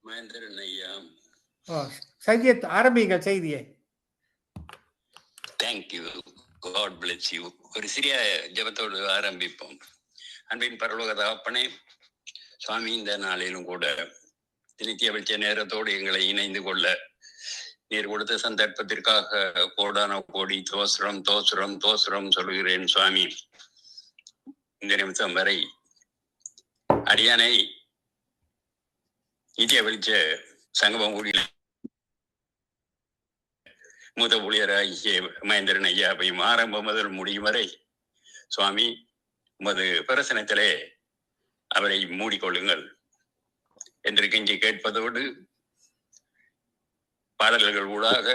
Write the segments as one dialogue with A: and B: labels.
A: மகேந்திரன் ஐயா.
B: சையத், ஆரம்பிங்கள் செய்தியை.
A: Thank you, god bless you. ஒரு சிறிய ஜபத்தோடு ஆரம்பிப்போம். அன்பின் பரலோக தகப்பனே, சுவாமி, இந்த நாளிலும் கூட நித்திய வெளிச்ச நேரத்தோடு எங்களை இணைந்து கொள்ள நீர் கொடுத்த சந்தர்ப்பத்திற்காக கோடான கோடி தோசுரம் தோசுரம் தோசுரம் சொல்கிறேன் சுவாமி. இந்த நிமிஷம் வரை அடியானை நித்திய வெளிச்ச சங்கமம் கூடிய மூத்த ஊழியராகிய மகேந்திரன் ஐயாவையும் ஆரம்பம் முதல் முடியும் வரை சுவாமி உமது பிரசனத்திலே அவரை மூடிக்கொள்ளுங்கள் என்று கெஞ்சி கேட்பதோடு பாடல்கள் ஊடாக,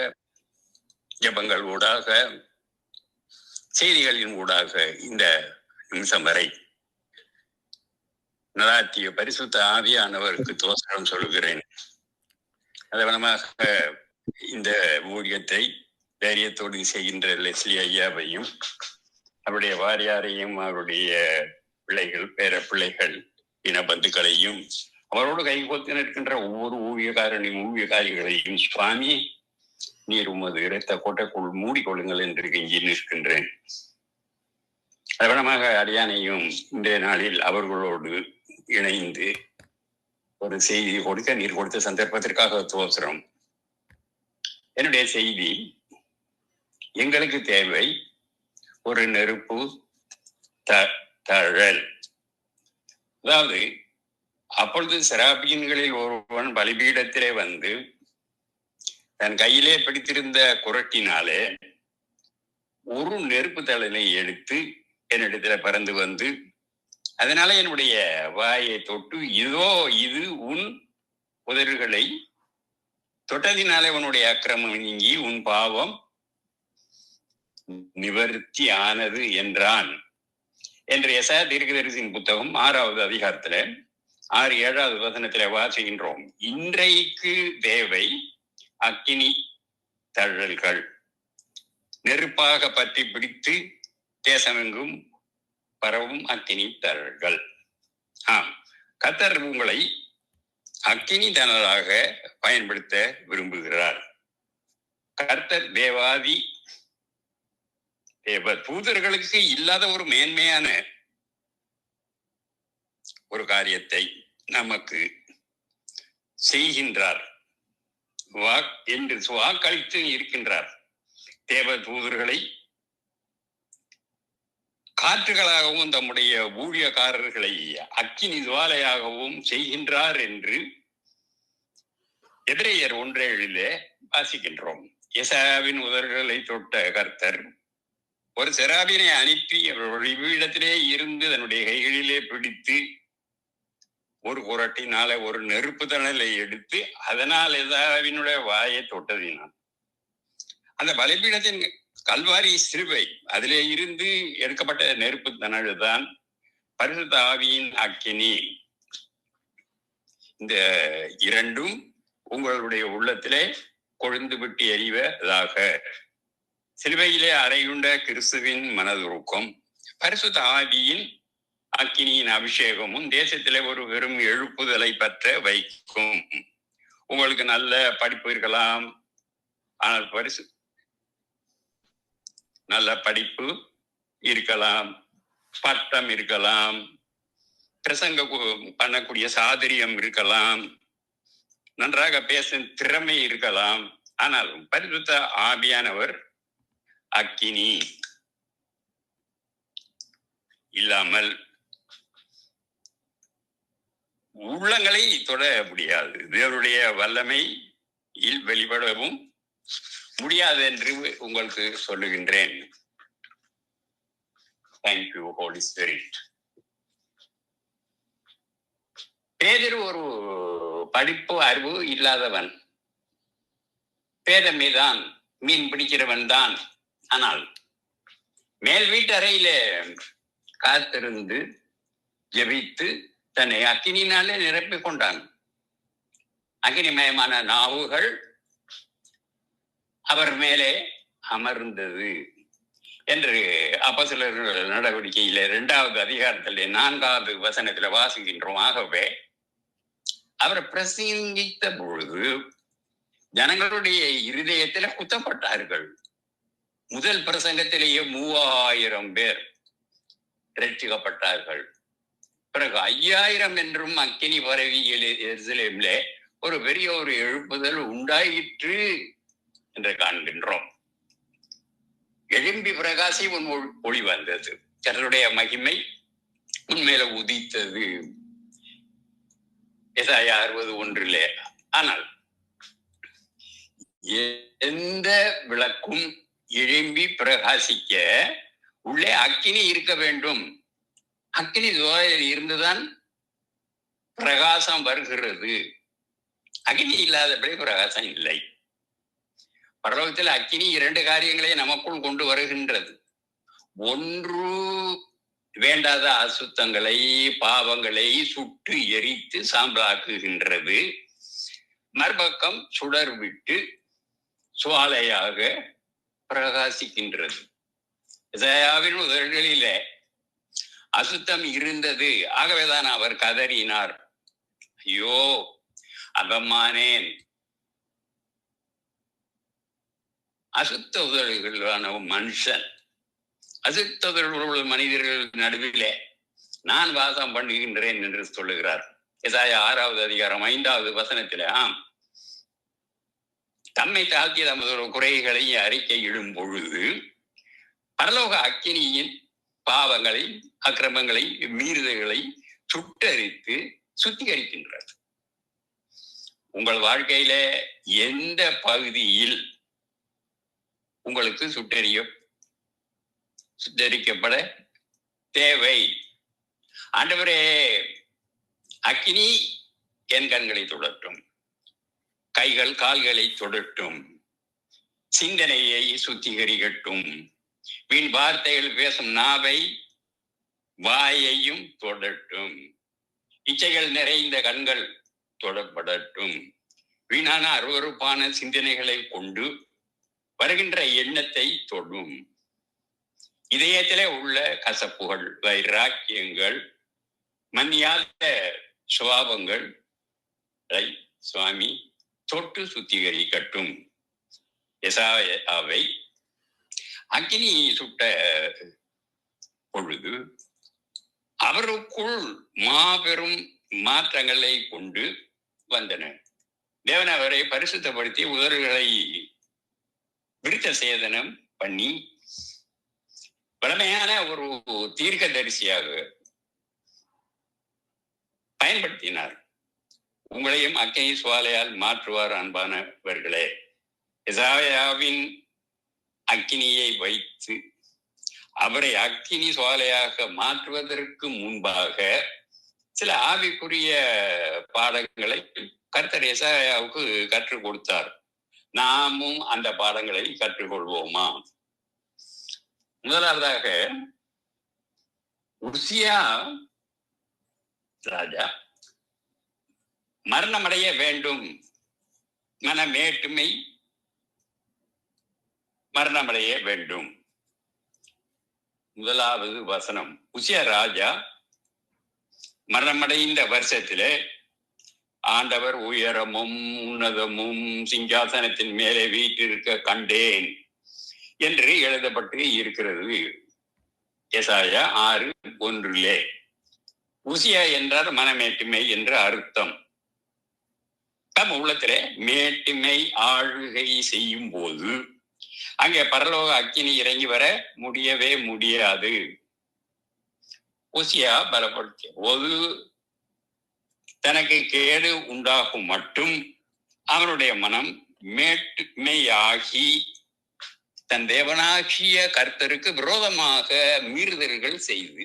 A: ஜபங்கள் ஊடாக, செய்திகளின் ஊடாக இந்த நிமிஷம் வரை நடாத்திய பரிசுத்த ஆவியானவருக்கு தோசரம் சொல்கிறேன். அதவனமாக இந்த ஊழியத்தை தைரியத்தோடு செய்கின்ற லெஸ்லி ஐயாவையும் அவருடைய வாரியாரையும் அவருடைய பிள்ளைகள், பேர பிள்ளைகள், இனபந்துக்களையும் அவரோடு கைகோத்து நிற்கின்ற ஒவ்வொரு ஊழியக்காரிகளையும் சுவாமி நீர் உமது இரத்த கோட்டைக்குள் மூடிக்கொள்ளுங்கள் என்று கெஞ்சி நிற்கின்றேன். அதவனமாக அடியானையும் இன்றைய நாளில் அவர்களோடு இணைந்து ஒரு செய்தி கொடுக்க நீர் கொடுத்த சந்தர்ப்பத்திற்காக தோசரம். என்னுடைய செய்தி, எங்களுக்கு தேவை ஒரு நெருப்பு தழல். அதாவது அப்பொழுது செராபியன்களில் ஒருவன் பலிபீடத்திலே வந்து தன் கையிலே பிடித்திருந்த குரட்டினாலே ஒரு நெருப்பு தழலை எடுத்து என்னிடத்துல பறந்து வந்து, அதனால என்னுடைய வாயை தொட்டு, இதோ இது உன் உதடுகளை தொட்டதினாலே உன்னுடைய அக்கிரமம் நீங்கி உன் பாவம் நிவர்த்தி ஆனது என்றான் என்று எசையா தீர்க்கதரிசியின் புத்தகம் 6வது அதிகாரத்துல 6-7வது வசனத்திலே வாசிக்கின்றோம். இன்றைக்கு தேவை அக்கினி தழல்கள், நெருப்பாக பற்றி பிடித்து தேசமெங்கும் பரவும் அக்கினி தழல்கள். கர்த்தர் உங்களை அக்கினி தணலாக பயன்படுத்த விரும்புகிறார். கர்த்தர் தேவாதி தேவ தூதர்களுக்கு இல்லாத ஒரு மேன்மையான ஒரு காரியத்தை நமக்கு செய்கின்றார் என்று வாக்களித்து இருக்கின்றார். தேவ தூதர்களை காற்றுகளாகவும் தம்முடைய ஊழியக்காரர்களை அக்கினி ஜுவாலையாகவும் செய்கின்றார் என்று எபிரேயர் 1:7 வாசிக்கின்றோம். எசாயாவின் உதடுகளை தொட்ட கர்த்தர் ஒரு செராபினை அனுப்பி இடத்திலே இருந்து தன்னுடைய கைகளிலே பிடித்து ஒரு குரட்டினால ஒரு நெருப்பு தணலை எடுத்து அதனால் எசாவினுடைய வாயை தொட்டதினான். அந்த பலிபீடத்தின் கல்வாரி சிலுவை, அதிலே இருந்து எடுக்கப்பட்ட நெருப்பு தணல் தான் பரிசுத்த ஆவியின் அக்கினி. இந்த இரண்டும் உங்களுடைய உள்ளத்திலே கொழுந்து விட்டு எறிவதாக. சிலுவையிலே அறையுண்ட கிறிஸ்துவின் மனதுருக்கம், பரிசுத்த ஆவியின் அக்கினியின் அபிஷேகமும் தேசத்திலே ஒரு வெறும் எழுப்புதலை பற்ற வைக்கும். உங்களுக்கு நல்ல படிப்பு இருக்கலாம், ஆனால் நல்ல படிப்பு இருக்கலாம், பட்டம் இருக்கலாம், பிரசங்க பண்ணக்கூடிய சாதுரியம் இருக்கலாம், நன்றாக பேசும் திறமை இருக்கலாம். ஆனால் பரிசுத்த ஆவியானவர் அக்கினி இல்லாமல் உள்ளங்களை தொட முடியாது. தேவனுடைய வல்லமை வெளிப்படவும் முடியாது என்று உங்களுக்கு சொல்லுகின்றேன். Thank you Holi spirit. பேதர் ஒரு படிப்பு அறிவு இல்லாதவன், பேதமைதான், மீன் பிடிக்கிறவன் தான். ஆனால் மேல் வீட்டு அறையிலே காத்திருந்து ஜெபித்து தன்னை அக்கினினாலே நிரப்பிக் கொண்டான். அக்கினிமயமான நாவுகள் அவர் மேலே அமர்ந்தது என்று அப்போஸ்தலர் நடவடிக்கையில 2வது அதிகாரத்திலே 4வது வசனத்துல வாசிக்கின்றோம். ஆகவே அவர் பிரசங்கித்த பொழுது ஜனங்களுடைய இருதயத்தில் குத்தப்பட்டார்கள். முதல் பிரசங்கத்திலேயே 3000 பேர் ரட்சிக்கப்பட்டார்கள். பிறகு 5000 என்றும் அக்கினி பரவி எருசலேமிலே ஒரு பெரிய ஒரு எழுப்புதல் உண்டாயிற்று என்று காண்கின்றோம். எழும்பி பிரகாசி உன் ஒளி வந்தது, கர்த்தருடைய மகிமை உண்மையில உதித்தது. எசாயா 61 ஆனால் எந்த விளக்கும் எழும்பி பிரகாசிக்க உள்ளே அக்கினி இருக்க வேண்டும். அக்கினி ஜுவாலையில் இருந்துதான் பிரகாசம் வருகிறது. அக்கினி இல்லாதபடி பிரகாசம் இல்லை. பரலோகத்தில் அக்கினி 2 காரியங்களை நமக்குள் கொண்டு வருகின்றது. ஒன்று, வேண்டாத அசுத்தங்களை பாவங்களை சுட்டு எரித்து சாம்பலாக்குகின்றது. மறுபக்கம் சுடர் விட்டு சுவாலையாக பிரகாசிக்கின்றது. இசாயாவின் உதடுகளிலே அசுத்தம் இருந்தது. ஆகவேதான் அவர் கதறினார், ஐயோ அகமானேன். அசுத்த உதடுகளான மனுஷன், அசுத்த உதடுள்ள மனிதர்கள் நடுவிலே நான் வாசம் பண்ணுகின்றேன் என்று சொல்லுகிறார். எசாயா 6வது அதிகாரம் 5வது வசனத்திலே, தம்மை தாழ்த்திய தமது குறைகளை அறிக்கையிடும் பொழுது பரலோக அக்கினியின் பாவங்களை அக்கிரமங்களை மீறுதல்களை சுட்டரித்து சுத்திகரிக்கின்றது. உங்கள் வாழ்க்கையில எந்த பகுதியில் உங்களுக்கு சுட்டரிக்கப்பட தேவை? ஆண்டவரே, அக்கினி என் கண்களை தொடட்டும், கைகள் கால்களை தொடட்டும், சிந்தனையை சுத்திகரிக்கட்டும், வீண் வார்த்தைகள் பேசும் நாவை வாயையும் தொடட்டும், இச்சைகள் நிறைந்த கண்கள் தொடப்படட்டும், வீணான அருவருப்பான சிந்தனைகளை கொண்டு வருகின்ற எண்ணத்தை தொடும், இதயத்திலே உள்ள கசப்புகள் வைராக்கியங்கள் மன்னியாத சுபாவங்கள் சுவாமி தொட்டு சுத்திகரிக்கட்டும். எசாயாவை அக்கினி சுட்ட பொழுது அவருக்குள் மாபெரும் மாற்றங்களை கொண்டு வந்தன. தேவன் அவரை பரிசுத்தப்படுத்தி உதடுகளை விருத்த சேதனம் பண்ணி வலிமையான ஒரு தீர்க்க தரிசியாக பயன்படுத்தினார். உங்களையும் அக்கினி சுவாலையால் மாற்றுவார். அன்பானவர்களே, எசாயாவின் அக்கினியை வைத்து அவரை அக்கினி சுவாலையாக மாற்றுவதற்கு முன்பாக சில ஆவிக்குரிய பாடங்களை கர்த்தர் எசாயாவுக்கு கற்றுக் கொடுத்தார். நாமும் அந்த பாடங்களை கற்றுக்கொள்வோமா? முதலாவதாக, உசியா ராஜா மரணமடைய வேண்டும், மனமேட்டுமை மரணமடைய வேண்டும். முதலாவது வசனம், உசியா ராஜா மரணமடைந்த வருஷத்திலே ஆண்டவர் உயரமும் உன்னதமும் சிங்காசனத்தின் மேலே வீற்றிருக்க கண்டேன் என்று எழுதப்பட்டு இருக்கிறது. எசாயா 6:1. உசியா என்றால் மனமேட்டுமை என்று அர்த்தம். தம் உள்ளத்திலே மேட்டுமை ஆளுகை செய்யும் போது அங்கே பரலோக அக்கினி இறங்கி வர முடியவே முடியாது. உசியா பலப்படுத்திய போது தனக்கு கேடு உண்டாகும் மட்டும் அவனுடைய மனம் மேட்டுமையாகி தன் தேவனாகிய கர்த்தருக்கு விரோதமாக மீறுதல்கள் செய்து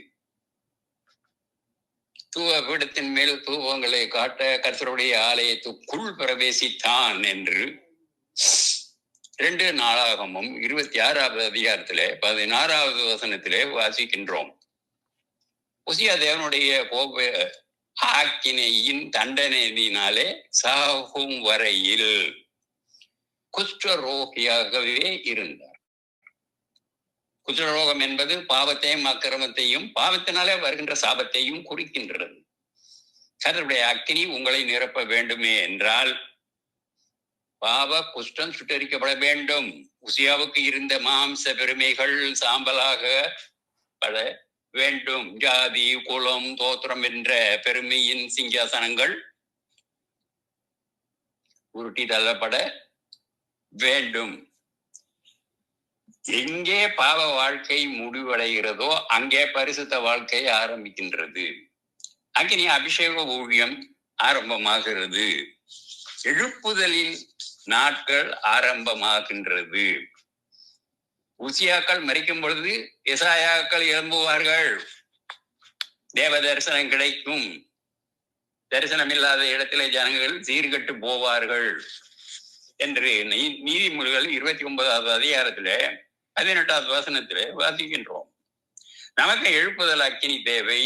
A: தூவபீடத்தின் மேல் தூவங்களை காட்ட கர்த்தருடைய ஆலயத்துக்குள் பிரவேசித்தான் என்று 2 நாளாகமும் 26வது அதிகாரத்திலே 16வது வசனத்திலே வாசிக்கின்றோம். உசியா தேவனுடைய கோப ஆக்கினையின் தண்டனையினாலே சாகும் வரையில் குஷ்டரோகியாகவே இருந்தார். குஷ்டரோகம் என்பது பாவத்தையும் அக்கிரமத்தையும் பாவத்தினாலே வருகின்ற சாபத்தையும் குறிக்கின்றது. கர்த்தருடைய அக்கினி உங்களை நிரப்ப வேண்டுமே என்றால் பாவ குஷ்டம் சுட்டரிக்கப்பட வேண்டும். உசியாவுக்கு இருந்த மாம்ச பெருமைகள் சாம்பலாக பட வேண்டும். ஜாதி, குலம், தோத்திரம் என்ற பெருமையின் சிங்காசனங்கள் உருட்டி தள்ளப்பட வேண்டும். எங்கே பாவ வாழ்க்கை முடிவடைகிறதோ அங்கே பரிசுத்த வாழ்க்கை ஆரம்பிக்கின்றது. அக்கினி அபிஷேக ஊழியம் ஆரம்பமாகிறது. எழுப்புதலின் நாட்கள் ஆரம்பமாகின்றது. உசியாக்கள் மரிக்கும் பொழுது எசாயாக்கள் எழும்புவார்கள். தேவ தரிசனம் கிடைக்கும். தரிசனம் இல்லாத இடத்திலே ஜனங்கள் சீர்கட்டு போவார்கள் என்று நீதிமொழிகள் 29வது அதிகாரத்திலே 18வது வசனத்திலே வாசிக்கின்றோம். நமக்கு எழுப்புதல் அக்கினி தேவை.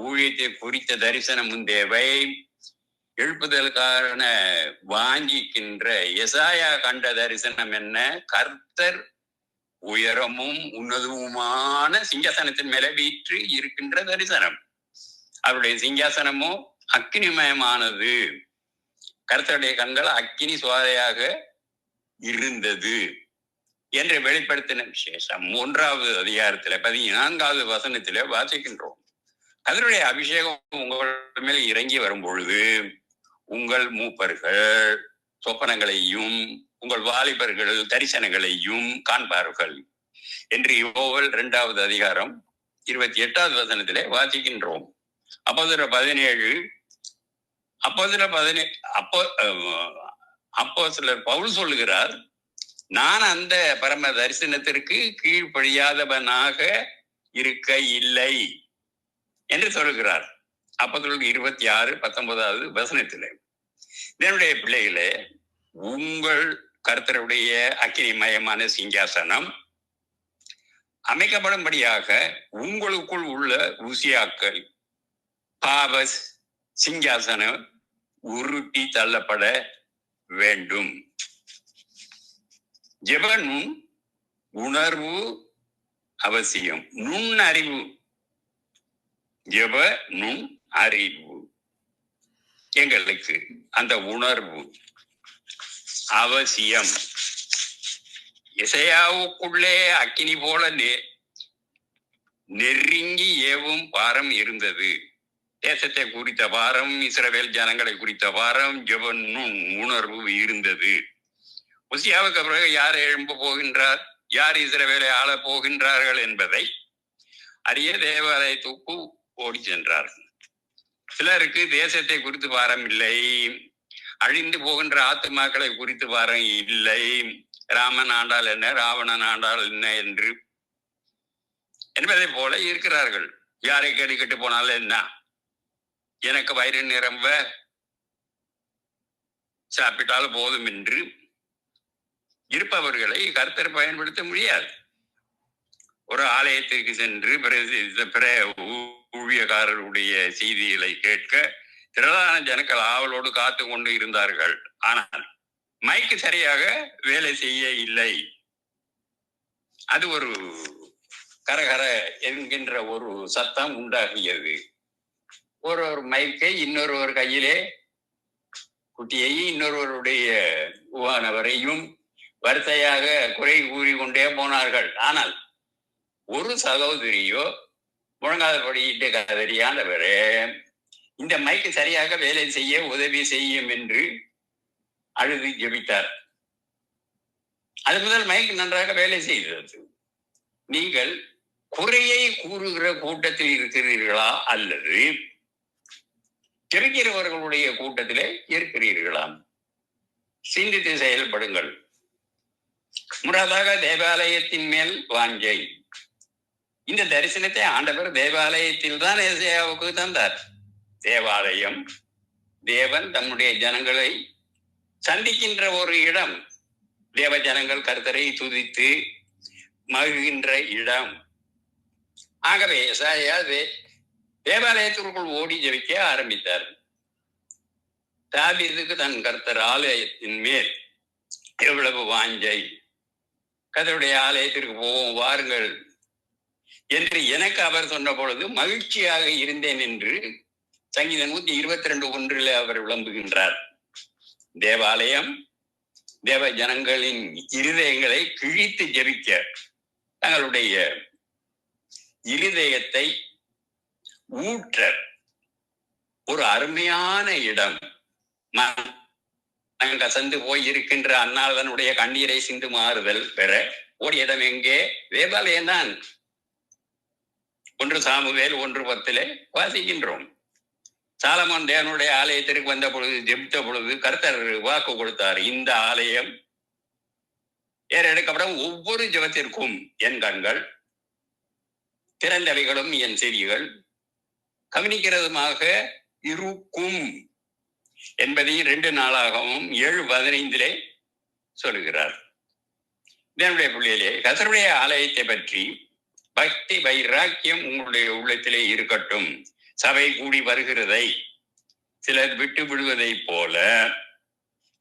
A: ஊழியத்தை குறித்த தரிசனமும் தேவை. எழுப்புதலுக்கான வாஞ்சிக்கின்ற எசாயா கண்ட தரிசனம் என்ன? கர்த்தர் உயரமும் உன்னதமுமான சிங்காசனத்தின் மேலே வீற்று இருக்கின்ற தரிசனம். அவருடைய சிங்காசனமோ அக்கினிமயமானது. கர்த்தருடைய கண்கள் அக்கினி சுவாதையாக இருந்தது என்று வெளிப்படுத்தின விசேஷம் 1வது அதிகாரத்திலே 14வது வசனத்திலே வாசிக்கின்றோம். அதனுடைய அபிஷேகம் உங்கள் மேல் இறங்கி வரும் பொழுது உங்கள் மூப்பர்கள் சொப்பனங்களையும் உங்கள் வாலிபர்கள் தரிசனங்களையும் காண்பார்கள் என்று யோவேல் 2வது அதிகாரம் 28வது வசனத்திலே வாசிக்கின்றோம். அப்போஸ்தலர் 17 அப்போஸ்தலர் பவுல் சொல்லுகிறார், நான் அந்த பரம தரிசனத்திற்கு கீழ்ப்படியாதவனாக இருக்க இல்லை என்று சொல்லுகிறார். அப்போஸ்தலர் 26:19வது வசனத்திலே. என்னுடைய பிள்ளைகளே, உங்கள் கர்த்தருடைய அக்கினிமயமான சிங்காசனம் அமைக்கப்படும்படியாக உங்களுக்குள் உள்ள உசியாக்கள் பாவ சிங்காசனம் உருட்டி தள்ளப்பட வேண்டும். ஜெப உணர்வு அவசியம். நுண்ணறிவு, ஜெப அறிவு எங்களுக்கு அந்த உணர்வு அவசியம். எசையாவுக்குள்ளே அக்கினி போல நெருங்கி ஏவும் பாரம் இருந்தது. தேசத்தை குறித்த பாரம், இஸ்ரவேல் ஜனங்களை குறித்த பாரம், ஜெப உணர்வு இருந்தது. உசியாவுக்கு பிறகு யார் எழும்ப போகின்றார், யார் இஸ்ரவேலை ஆள போகின்றார்கள் என்பதை அறிய தேவாலயத்துக்கு ஓடி சென்றார்கள். சிலருக்கு தேசத்தை குறித்து பாரம் இல்லை, அழிந்து போகின்ற ஆத்துமாக்களை குறித்து பாரம் இல்லை. ராமன் ஆண்டால் என்ன, ராவணன் ஆண்டால் என்ன என்று என்பதை போல இருக்கிறார்கள். யாரை கேட்டுக்கிட்டு போனாலும் என்ன, எனக்கு வயிறு நிரம்ப சாப்பிட்டால் போதும் என்று இருப்பவர்களை கர்த்தர் பயன்படுத்த முடியாது. ஒரு ஆலயத்திற்கு சென்று பிற ஊழியக்காரருடைய செய்திகளை கேட்க திரளான ஜனங்கள் ஆவலோடு காத்து கொண்டு இருந்தார்கள். ஆனால் மைக்கு சரியாக வேலை செய்ய இல்லை. அது ஒரு கரகர என்கின்ற ஒரு சத்தம் உண்டாகியது. ஒரு மைக்கை இன்னொருவர் கையிலே குட்டியை இன்னொருவருடைய உவானவரையும் வரிசையாக குறை கூறிக்கொண்டே போனார்கள். ஆனால் ஒரு சகோதரியோ முழங்காதபடியிட்டு கதறியானவரே, இந்த மைக்கு சரியாக வேலை செய்ய உதவி செய்யும் என்று அழுது ஜெபித்தார். அது முதல் மைக்கு நன்றாக வேலை செய்தது. நீங்கள் குறையை கூறுகிற கூட்டத்தில் இருக்கிறீர்களா அல்லது ஜெபிக்கிறவர்களுடைய கூட்டத்திலே இருக்கிறீர்களா? சிந்தித்து செயல்படுங்கள். முன்னதாக தேவாலயத்தின் மேல் வாஞ்சை. இந்த தரிசனத்தை ஆண்டவர் தேவாலயத்தில் தான் எசேயாவுக்கு தந்தார். தேவாலயம் தேவன் தம்முடைய ஜனங்களை சந்திக்கின்ற ஒரு இடம். தேவ ஜனங்கள் கர்த்தரை துதித்து மகிழ்கின்ற இடம். ஆகவே எசாயா தேவாலயத்திற்குள் ஓடி ஜெபிக்க ஆரம்பித்தார். தாவீதுக்கு தன் கர்த்தர் ஆலயத்தின் மேல் எவ்வளவு வாஞ்சை. கர்த்தருடைய ஆலயத்திற்கு போவோம் வாருங்கள் என்று எனக்கு அவர் சொன்ன பொழுது மகிழ்ச்சியாக இருந்தேன் என்று சங்கீதம் 122:1 அவர் விளம்புகின்றார். தேவாலயம் தேவ ஜனங்களின் இருதயங்களை கிழித்து ஜெபிக்க தங்களுடைய இருதயத்தை ஊற்ற ஒரு அருமையான இடம். கசந்து போய் இருக்கின்ற அன்னாதனுடைய கண்ணீரை சிந்து மாறுதல் பெற ஓடிய இடம் எங்கே? தேவாலயம் தான். 1 சாமுவேல் 1:10 வாசிக்கின்றோம். சாலமோன் தேவனுடைய ஆலயத்திற்கு வந்த பொழுது, ஜெபித்த பொழுது கர்த்தர் வாக்கு கொடுத்தார், இந்த ஆலயம் ஏறெடுக்கப்படும் ஒவ்வொரு ஜெபத்திற்கும் என் கண்கள் திறந்தவைகளும் என் செவிகள் கவனிக்கிறதுமாக இருக்கும் என்பதையும் 2 நாளாகவும் 7:15 சொல்லுகிறார். இதனுடைய பிள்ளையிலே கர்த்தருடைய ஆலயத்தை பற்றி பக்தி வைராக்கியம் உங்களுடைய உள்ளத்திலே இருக்கட்டும். சபை கூடி வருகிறதை சிலர் விட்டு விடுவதை போல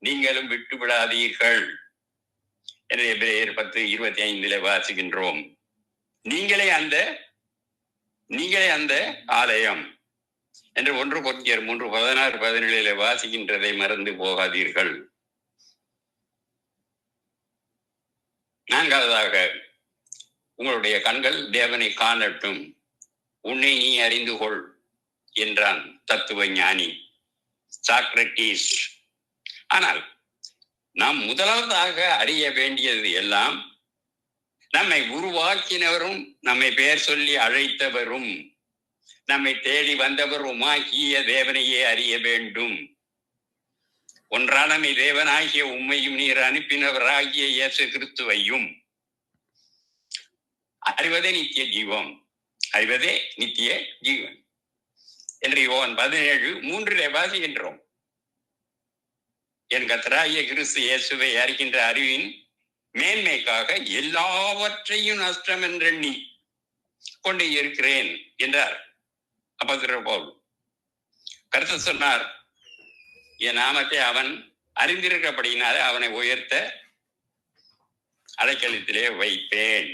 A: நீங்களும் விட்டு விடாதீர்கள் என்று எபிரேயர் 10:25 வாசிக்கின்றோம். நீங்களே அந்த ஆலயம் என்று 1 கொரிந்தியர் 3:16-17 வாசிக்கின்றதை மறந்து போகாதீர்கள். 4வதாக உங்களுடைய கண்கள் தேவனை காணட்டும், உன்னை நீ அறிந்து கொள் என்றான் தத்துவ ஞானி சாக்ரட்டீஸ். ஆனால் நாம் முதலாவதாக அறிய வேண்டியது எல்லாம் நம்மை உருவாக்கினவரும் நம்மை பெயர் சொல்லி அழைத்தவரும் நம்மை தேடி வந்தவருமாகிய தேவனையே அறிய வேண்டும். ஒன்றானமை தேவனாகிய உம்மையும் நீர் அனுப்பினவராகிய இயேசு கிறிஸ்துவையும் அறிவதே நித்திய ஜீவம், அறிவதே நித்திய ஜீவன் என்று யோவான் 17:3 வாசிக்கின்றோம். என் கர்த்தராகிய கிறிஸ்து இயேசுவை அறிகின்ற அறிவின் மேன்மைக்காக எல்லாவற்றையும் நஷ்டம் என்றெண்ணி கொண்டு இருக்கிறேன் என்றார் அப்போஸ்தலர் பவுல். கர்த்தர் சொன்னார், என் நாமத்தை அவன் அறிந்திருக்கிறபடியினாலே அவனை உயர்த்த அடைக்கலத்திலே வைப்பேன்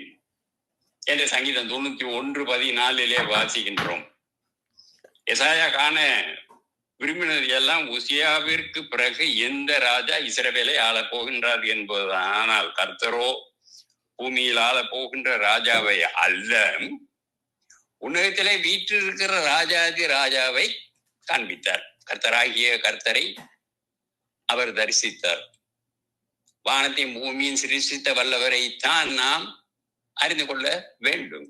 A: என்று சங்கீதம் 91:14 வாசிக்கின்றோம். எசாயா காண விரும்பினது எல்லாம் உசியாவிற்கு பிறகு எந்த ராஜா இஸ்ரவேலை ஆளப் போகின்றார் என்பதுதான். ஆனால் கர்த்தரோ பூமியில் ஆளப் போகின்ற ராஜாவை அல்ல, உலகத்திலே வீற்றிருக்கிற ராஜாதி ராஜாவை காண்பித்தார். கர்த்தராகிய கர்த்தரை அவர் தரிசித்தார். வானத்தையும் பூமியின் சிருஷ்டித்த வல்லவரை தான் நாம் அறிந்து கொள்ள வேண்டும்.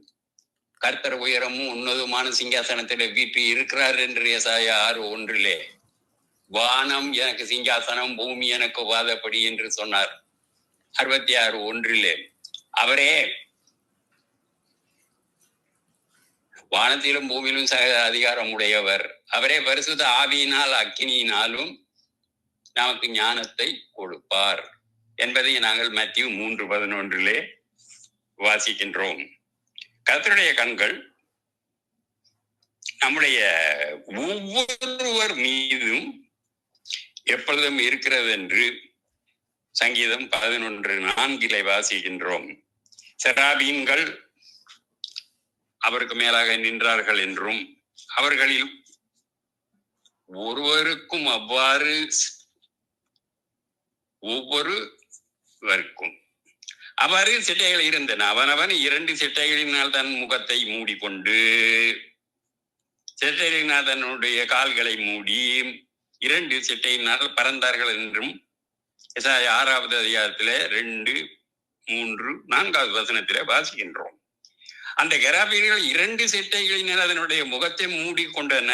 A: கர்த்தர் உயரமும் உன்னதமான சிங்காசனத்திலே வீட்டு இருக்கிறார் என்று எசாயா 6:1 வானம் எனக்கு சிங்காசனம், பூமி எனக்கு வாதப்படி என்று சொன்னார். 66:1 அவரே வானத்திலும் பூமியிலும் அதிகாரம் உடையவர். அவரே பரிசுத்த ஆவியினால் அக்கினியினாலும் நமக்கு ஞானத்தை கொடுப்பார் என்பதை நாங்கள் மத்தேயு 3:11 வாசிக்கின்றோம். கர்த்தருடைய கண்கள் நம்முடைய ஒவ்வொருவர் மீதும் எப்பொழுதும் இருக்கிறது என்று சங்கீதம் 11:4 வாசிக்கின்றோம். செராபீன்கள் அவருக்கு மேலாக நின்றார்கள் என்றும் அவர்களில் ஒருவருக்கும் அவ்வாறு ஒவ்வொருவருக்கும் அவ்வாறு சிட்டைகள் இருந்தன. அவனவன் 2 சிட்டைகளினால் தன் முகத்தை மூடிக்கொண்டு சிட்டைகளினால் தன்னுடைய கால்களை மூடி 2 சிட்டையினால் பறந்தார்கள் என்றும் எசாயா 6வது அதிகாரத்திலே 2, 3, 4வது வசனத்திலே வாசிக்கின்றோம். அந்த கெராபீன்கள் 2 சிட்டைகளினால் அதனுடைய முகத்தை மூடிக்கொண்டன.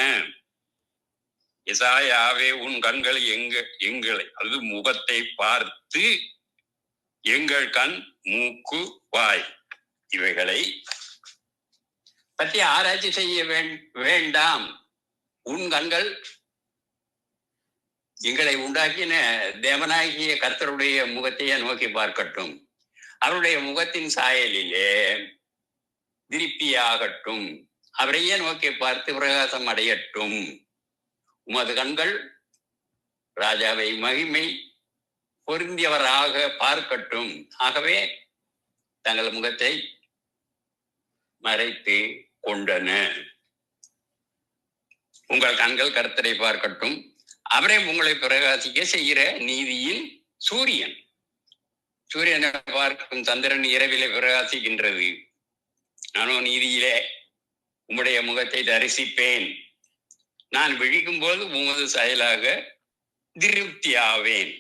A: எசாயாவே, உன் கண்கள் எங்களை அது முகத்தை பார்த்து எங்கள் கண், மூக்கு, வாய் இவைகளை பற்றி ஆராய்ச்சி செய்ய வேண்டாம். உன் கண்கள் எங்களை உண்டாக்கின தேவனாகிய கர்த்தருடைய முகத்தையே நோக்கி பார்க்கட்டும். அவருடைய முகத்தின் சாயலிலே திருப்தியாகட்டும். அவரையே நோக்கி பார்த்து பிரகாசம் அடையட்டும். உமது கண்கள் ராஜாவை மகிமை பொருந்தியவராக பார்க்கட்டும். ஆகவே தங்கள் முகத்தை மறைத்து கொண்டன. உங்கள் கண்கள் கர்த்தரை பார்க்கட்டும், அவரே உங்களை பிரகாசிக்க செய்கிற நீதியின் சூரியன். சூரியனை பார்க்கும் சந்திரன் இரவிலே பிரகாசிக்கின்றது. நானும் நீதியிலே உம்முடைய முகத்தை தரிசிப்பேன். நான் விழிக்கும் போது உமது செயலாக திருப்தி ஆவேன்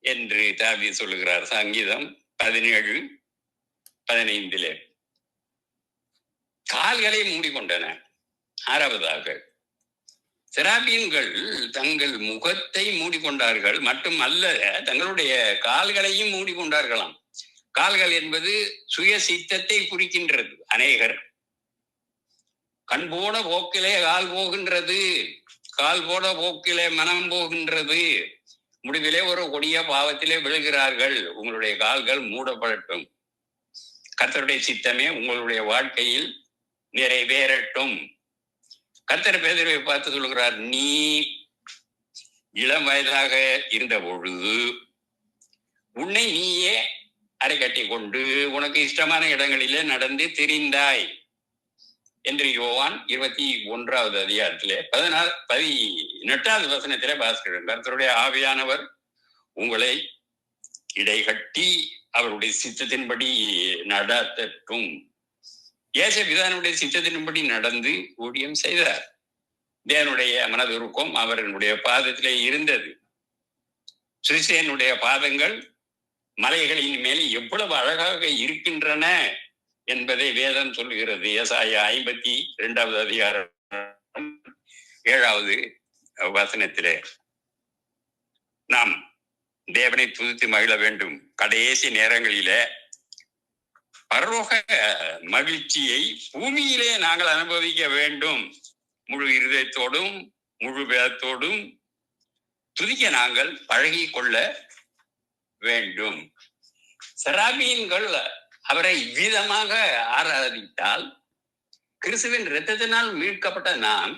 A: என்று தாவீது சொல்லுகிறார். சங்கீதம் 17:15. கால்களை மூடிக்கொண்டன. ஆறாவதாக, செராபீன்கள் தங்கள் முகத்தை மூடிக்கொண்டார்கள், மட்டுமல்ல தங்களுடைய கால்களையும் மூடிக்கொண்டார்களாம். கால்கள் என்பது சுய சித்தத்தை குறிக்கின்றது. அநேகர் கண் போன போக்கிலே கால் போகின்றது, கால் போன போக்கிலே மனம் போகின்றது, முடிவிலே ஒரு கொடிய பாவத்திலே விழுகிறார்கள். உங்களுடைய கால்கள் மூடப்படட்டும், கர்த்தருடைய சித்தமே உங்களுடைய வாழ்க்கையில் நிறைவேறட்டும். கர்த்தர் பேதுருவை பார்த்து சொல்கிறார், நீ இளம் வயதாக இருந்த பொழுது உன்னை நீயே அரை கட்டி கொண்டு உனக்கு இஷ்டமான இடங்களிலே நடந்து திரிந்தாய் என்று யோவான் 21வது அதிகாரத்திலே 18வது வசனத்திலே வாசிக்கிறோம். கர்த்தருடைய ஆவியானவர் உங்களை இடைகட்டி அவருடைய சித்தத்தின்படி நடத்தட்டும். இயேசு பிதானுடைய சித்தத்தின்படி நடந்து ஊழியம் செய்தார். தேவனுடைய மனதுருக்கம் அவர்களுடைய பாதத்திலே இருந்தது. கிறிஸ்தியனுடைய பாதங்கள் மலைகளின் மேல் எவ்வளவு அழகாக இருக்கின்றன என்பதை வேதம் சொல்லுகிறது. ஏசாயா 52வது அதிகாரம் 7வது வசனத்திலே நாம் தேவனை துதித்து மகிழ வேண்டும். கடைசி நேரங்களிலே பரலோக மகிழ்ச்சியை பூமியிலே நாங்கள் அனுபவிக்க வேண்டும். முழு இருதயத்தோடும் முழு வேதத்தோடும் துதிக்க நாங்கள் பழகி கொள்ள வேண்டும். செராபீன்கள் அவரை இவ்விதமாக ஆராதித்தால் கிறிஸ்துவின் இரத்தத்தினால் மீட்கப்பட்ட நாம்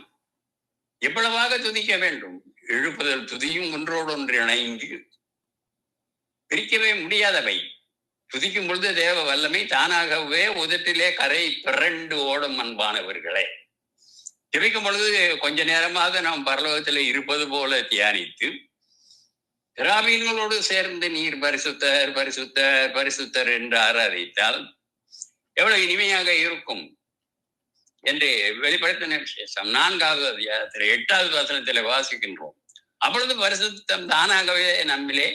A: எவ்வளவாக துதிக்க வேண்டும். எழுப்புதல் துதியும் ஒன்றோடு ஒன்று இணைந்து பிரிக்கவே முடியாதவை. துதிக்கும் பொழுது தேவ வல்லமை தானாகவே உதட்டிலே கரை பிறண்டு ஓடும். அன்பானவர்களே, ஜெபிக்கும் பொழுது கொஞ்ச நேரமாக நாம் பரலோகத்தில் இருப்பது போல தியானித்து செராபீன்களோடு சேர்ந்து நீர் பரிசுத்தர் பரிசுத்தர் பரிசுத்தர் என்று ஆராதித்தால் எவ்வளவு இனிமையாக இருக்கும் என்று வெளிப்படுத்தின விசேஷம் 4வது அதிகாரத்தில் 8வது வசனத்தில் வாசிக்கின்றோம். அப்பொழுது பரிசுத்தம் தானாகவே நம்மிலே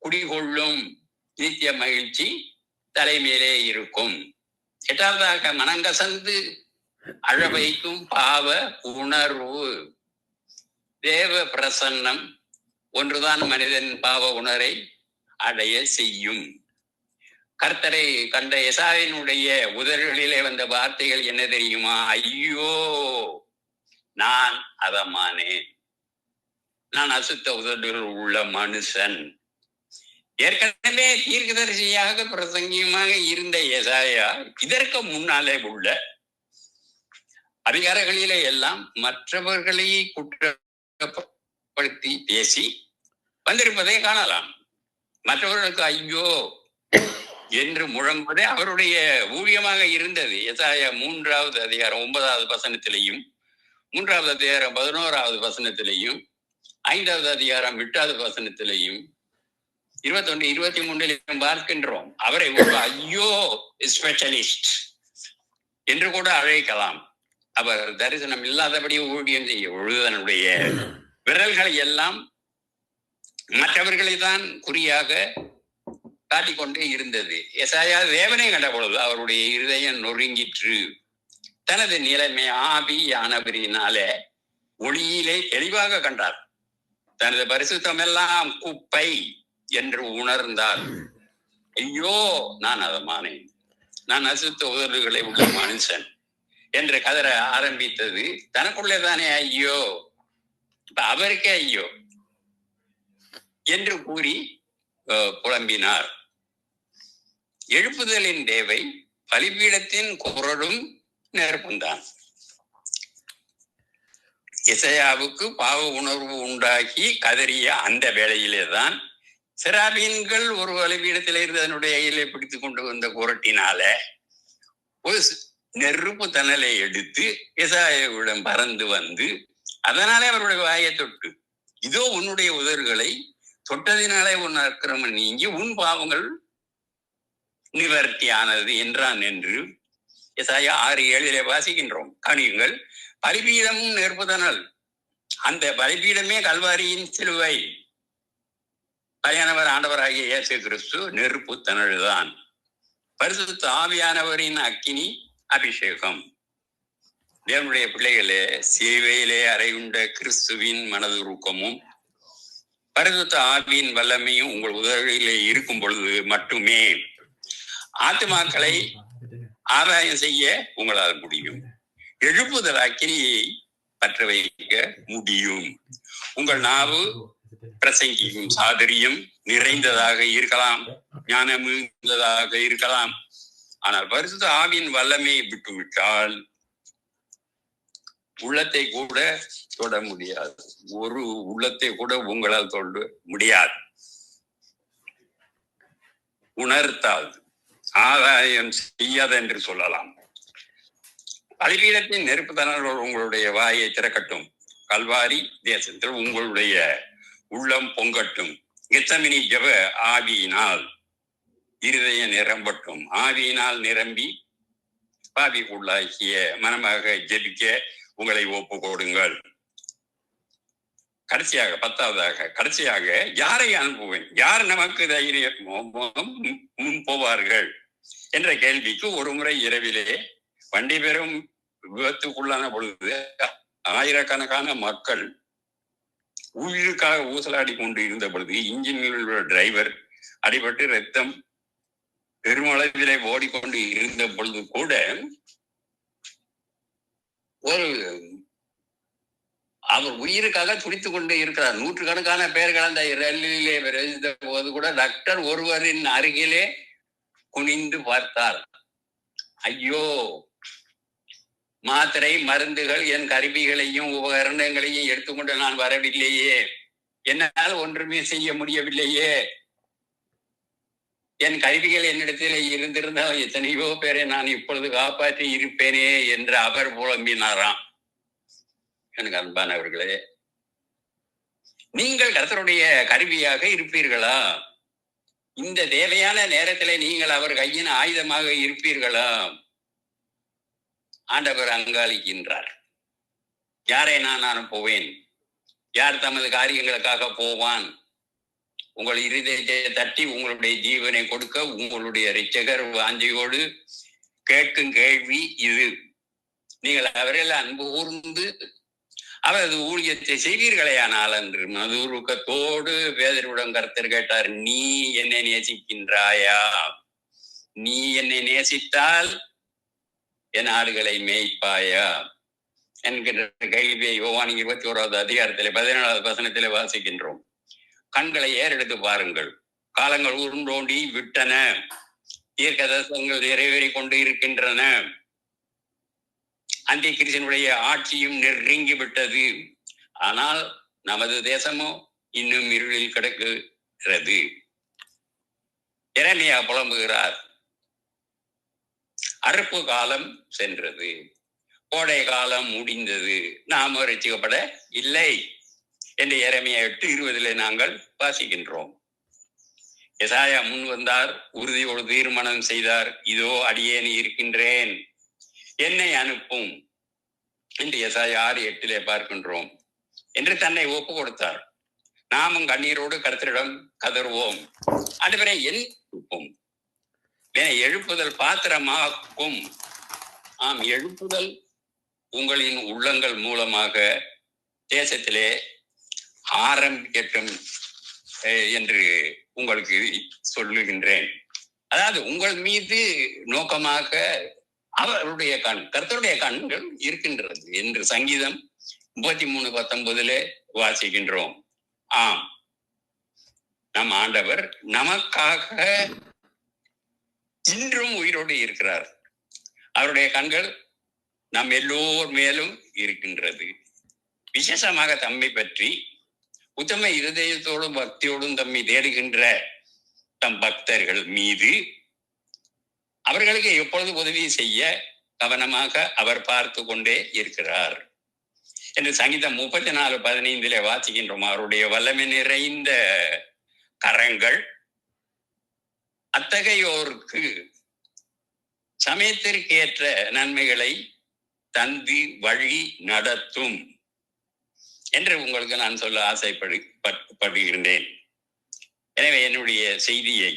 A: குடிகொள்ளும், நித்திய மகிழ்ச்சி தலைமையிலே இருக்கும். 8வதாக, மனங்கசந்து அழ வைக்கும் பாவ உணர்வு. தேவ பிரசன்னம் ஒன்றுதான் மனிதன் பாவ உணரை அடைய செய்யும். கர்த்தரை கண்ட எசாவினுடைய உதடுகளிலே வந்த வார்த்தைகள் என்ன தெரியுமா? ஐயோ, நான் அதமானேன், நான் அசுத்த உதடுகள் உள்ள மனுஷன். ஏற்கனவே தீர்க்கதரிசியாக பிரசங்கியமாக இருந்த எசாயா இதற்கு முன்னாலே உள்ள அதிகாரங்களிலே எல்லாம் மற்றவர்களை குற்றப்படுத்தி பேசி வந்திருப்பதை காணலாம். மற்றவர்களுக்கு ஐயோ என்று முழங்குவதே அவருடைய ஊழியமாக இருந்தது. எசாயா 3வது அதிகாரம் 9வது வசனத்திலையும் 3வது அதிகாரம் 11வது வசனத்திலையும் 5வது அதிகாரம் 8வது வசனத்திலையும் 21, 23 பார்க்கின்றோம். அவரை ஒரு ஐயோ ஸ்பெஷலிஸ்ட் என்று கூட அழைக்கலாம். அவர் தரிசனம் இல்லாதபடி ஊழியம் செய்ய தன்னுடைய விரல்களை எல்லாம் மற்றவர்களை தான் குறியாக காட்டிக்கொண்டே இருந்தது. எசாயா தேவனை கண்ட பொழுது அவருடைய இருதயம் நொறுங்கிற்று. தனது நிலைமை ஆவியானவரினாலே ஒளியிலே தெளிவாக கண்டார். தனது பரிசுத்தம் எல்லாம் குப்பை என்று உணர்ந்தார். ஐயோ, நான் அதமானேன், நான் அசுத்த உதடுகளை உள்ள மனுஷன் என்று கதற ஆரம்பித்தது. தனக்குள்ளே தானே ஐயோ, அவருக்கே ஐயோ என்று கூறி புலம்பினார். எழுப்புதலின் தேவை பலிபீடத்தின் குரலும் நெருப்புந்தான். எசையாவுக்கு பாவ உணர்வு உண்டாகி கதறிய அந்த வேளையிலே தான் செராபீன்கள் ஒரு பலிபீடத்திலே இருந்து அதனுடைய கையிலே பிடித்து கொண்டு வந்த குரட்டினால ஒரு நெருப்பு தணலை எடுத்து எசாயாவிடம் பறந்து வந்து அதனாலே அவருடைய வாயை தொட்டு, இதோ உன்னுடைய உதடுகளை தொட்டதினாலே உன் அக்கிரமம் நீங்கி உன் பாவங்கள் நிவர்த்தியானது என்றான் என்று எசாயா 6:7 வாசிக்கின்றோம். கணியுங்கள், பலிபீடமும் நெருப்புதனல். அந்த பலிபீடமே கல்வாரியின் சிலுவை. பலியானவர் ஆண்டவராகிய இயேசு கிறிஸ்து நெருப்பு தனல்தான். பரிசுத்த ஆவியானவரின் அக்கினி அபிஷேகம். தேவனுடைய பிள்ளைகளே, சிலுவையிலே அறையுண்ட கிறிஸ்துவின் மனதுருக்கமும் பரிசுத்த ஆவியின் வல்லமையும் உங்கள் உதவியிலே இருக்கும் பொழுது மட்டுமே ஆத்துமாக்களை ஆதாயம் செய்ய உங்களால் முடியும். எழுப்புதல் அக்கினியை பற்ற வைக்க முடியும். உங்கள் நாவு பிரசங்கியும் சாதுரியம் நிறைந்ததாக இருக்கலாம், ஞானம் மிகுந்ததாக இருக்கலாம். ஆனால் பரிசுத்த ஆவியின் வல்லமையை விட்டுவிட்டால் உள்ளத்தை கூட தொட முடியாது. ஒரு உள்ளத்தை கூட உங்களால் தொட முடியாது. உணர்த்தாது, ஆதாயம் செய்யாது என்று சொல்லலாம். பலிபீடத்தின் நெருப்புதனோடு உங்களுடைய வாயை திறக்கட்டும். கல்வாரி தேசத்தில் உங்களுடைய உள்ளம் பொங்கட்டும். கெத்செமனே ஜெப ஆவியினால் இருதய நிரம்பட்டும். ஆவியினால் நிரம்பி பாவிக்குள்ளாகிய மனமாக ஜெபிக்க உங்களை ஒப்பு கொடுங்கள். கடைசியாக 10வதாக கடைசியாக யாரை அனுப்புவேன், யார் நமக்கு தைரியம் முன் போவார்கள் என்ற கேள்விக்கு ஒரு முறை இரவிலே வண்டி பெறும் விபத்துக்குள்ளான பொழுது ஆயிரக்கணக்கான மக்கள் உயிருக்காக ஊசலாடி கொண்டு இருந்த பொழுது இன்ஜினில் உள்ள டிரைவர் அடிபட்டு ரத்தம் பெருமளவிலே ஓடிக்கொண்டு இருந்த பொழுது கூட ஒரு அவர் உயிருக்காக துடித்துக் கொண்டு இருக்கிறார். நூற்றுக்கணக்கான பேர்கள் அந்த ரயிலிலே விரைந்த போது கூட டாக்டர் ஒருவரின் அருகிலே குனிந்து பார்த்தார். ஐயோ, மாத்திரை மருந்துகள் என் கருவிகளையும் உபகரணங்களையும் எடுத்துக்கொண்டு நான் வரவில்லையே, என்னால் ஒன்றுமே செய்ய முடியவில்லையே, என் கருவிகள் என்னிடத்தில் இருந்திருந்தால் எத்தனையோ பேரை நான் இப்பொழுது காப்பாற்றி இருப்பேனே என்று அவர் புலம்பினாராம். எனக்கு அன்பானவர்களே, நீங்கள் கர்த்தருடைய கருவியாக இருப்பீர்களா? இந்த தேவையான நேரத்திலே நீங்கள் அவர் கையின் ஆயுதமாக இருப்பீர்களா? ஆண்டவர் அங்காளிக்கின்றார். யாரை நான் அனுப்புவேன்? யார் தமது காரியங்களுக்காக போவான்? உங்கள் இருதயத்தை தட்டி உங்களுடைய ஜீவனை கொடுக்க உங்களுடைய இரட்சகர் வாஞ்சையோடு கேட்கும் கேள்வி இது. நீங்கள் அவரில் அன்பு கூர்ந்து அவரது ஊழியத்தை செய்வீர்களேயானால் என்று மதுருக்கத்தோடு பேதருடன் கர்த்தர் கேட்டார், நீ என்னை நேசிக்கின்றாயா? நீ என்னை நேசித்தால் என் ஆடுகளை மேய்ப்பாயா என்கின்ற கேள்வியை யோவான் 21வது அதிகாரத்திலே 14வது வசனத்திலே வாசிக்கின்றோம். கண்களை ஏறெடுத்து பாருங்கள், காலங்கள் உருண்டோண்டி விட்டன, தீர்க்கதரிசனங்கள் நிறைவேறி கொண்டு இருக்கின்றன, அந்தி கிறிஸ்தனுடைய ஆட்சியும் நெருங்கி விட்டது. ஆனால் நமது தேசமோ இன்னும் இருளில் கிடக்கிறது. எரேமியா புலம்புகிறார், அறுப்பு காலம் சென்றது, கோடை காலம் முடிந்தது, நாம் ரட்சிக்கப்பட இல்லை என்று எரேமியா 8:20 நாங்கள் வாசிக்கின்றோம். எசாயா முன் வந்தார், உறுதியோடு தீர்மானம் செய்தார், இதோ அடியேன் இருக்கின்றேன், என்னை அனுப்பும் என்று எசாயா 6:8 பார்க்கின்றோம் என்று தன்னை ஒப்பு கொடுத்தார். நாமும் கண்ணீரோடு கர்த்தரிடம் கதறுவோம், ஆண்டவரே என் அனுப்பும், எழுப்புதல் பாத்திரமாக்கும். ஆம், எழுப்புதல் உங்களின் உள்ளங்கள் மூலமாக தேசத்திலே ஆரம்பிக்கட்டும் என்று உங்களுக்கு சொல்லுகின்றேன். அதாவது உங்கள் மீது நோக்கமாக அவருடைய கர்த்தருடைய கண்கள் இருக்கின்றது என்று சங்கீதம் 33:19 வாசிக்கின்றோம். ஆம், நம் ஆண்டவர் நமக்காக இன்றும் உயிரோடு இருக்கிறார். அவருடைய கண்கள் நம் எல்லோர் மேலும் இருக்கின்றது. விசேஷமாக தம்மை பற்றி உத்தம இருதயத்தோடும் பக்தியோடும் தம்மை தேடுகின்ற தம் பக்தர்கள் மீது அவர்களுக்கு எப்பொழுது உதவி செய்ய கவனமாக அவர் பார்த்து கொண்டே இருக்கிறார். என்று சங்கீதம் 34:15 வாசிக்கின்றோம். அவருடைய வல்லமை நிறைந்த கரங்கள் அத்தகையோருக்கு சமயத்திற்கேற்ற நன்மைகளை தந்து வழி நடத்தும் என்று உங்களுக்கு நான் சொல்ல ஆசைப்படுகின்றேன். எனவே என்னுடைய செய்தியை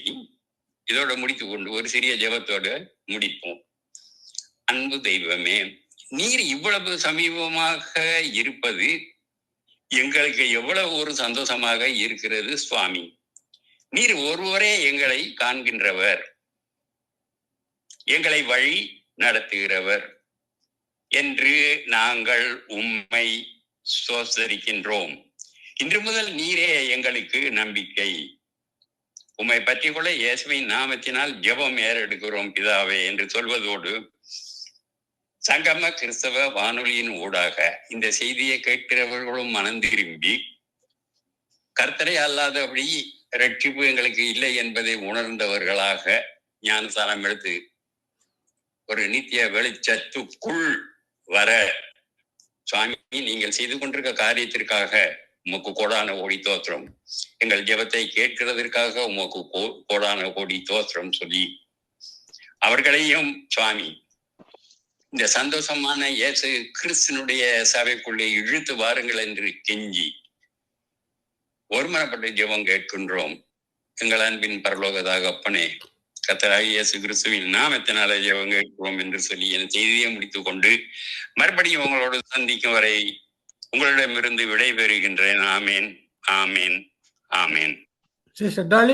A: இதோட முடித்துக் கொண்டு ஒரு சிறிய ஜெபத்தோடு முடிப்போம். அன்பு தெய்வமே, நீர் இவ்வளவு சமீபமாக இருப்பது எங்களுக்கு எவ்வளவு ஒரு சந்தோஷமாக இருக்கிறது சுவாமி. நீர் ஒருவரே எங்களை காண்கின்றவர், எங்களை வழி நடத்துகிறவர் என்று நாங்கள் உம்மை சோசரிக்கின்றோம். இன்று முதல் நீரே எங்களுக்கு நம்பிக்கை. உம்மை பற்றி கூட இயேசுவின் நாமத்தினால் ஜெபம் ஏறெடுக்கிறோம் பிதாவே என்று சொல்வதோடு, சங்கம கிறிஸ்தவ வானொலியின் ஊடாக இந்த செய்தியை கேட்கிறவர்களும் மனம் திரும்பி கர்த்தரை அல்லாதபடி ரட்சிப்பு எங்களுக்கு இல்லை என்பதை உணர்ந்தவர்களாக ஞானசாரம் எடுத்து ஒரு நித்திய வெளிச்சத்துக்குள் வர சுவாமி நீங்கள் செய்து கொண்டிருக்க காரியத்திற்காக உமக்கு கோடான கோடி தோத்திரம், எங்கள் ஜெபத்தை கேட்கிறதற்காக உமக்கு கோடான கோடி தோத்திரம் சொல்லி அவர்களையும் சுவாமி இந்த சந்தோஷமான இயேசு கிறிஸ்தனுடைய சபைக்குள்ளே இழுத்து வாருங்கள் என்று கெஞ்சி ஒருமனப்பட்ட ஜெபம் கேட்கின்றோம். எங்கள் அன்பின் பரலோக தகப்பனே, கர்த்தராகிய இயேசு கிறிஸ்துவின் நாமத்தினாலே ஜெபம் கேட்கிறோம் என்று சொல்லி என் செய்தியை முடித்துக் கொண்டு மறுபடியும் உங்களோடு சந்திக்கும் வரை உங்களிடமிருந்து விடைபெறுகின்றேன். ஆமேன், ஆமேன், ஆமேன்.
B: Sister tally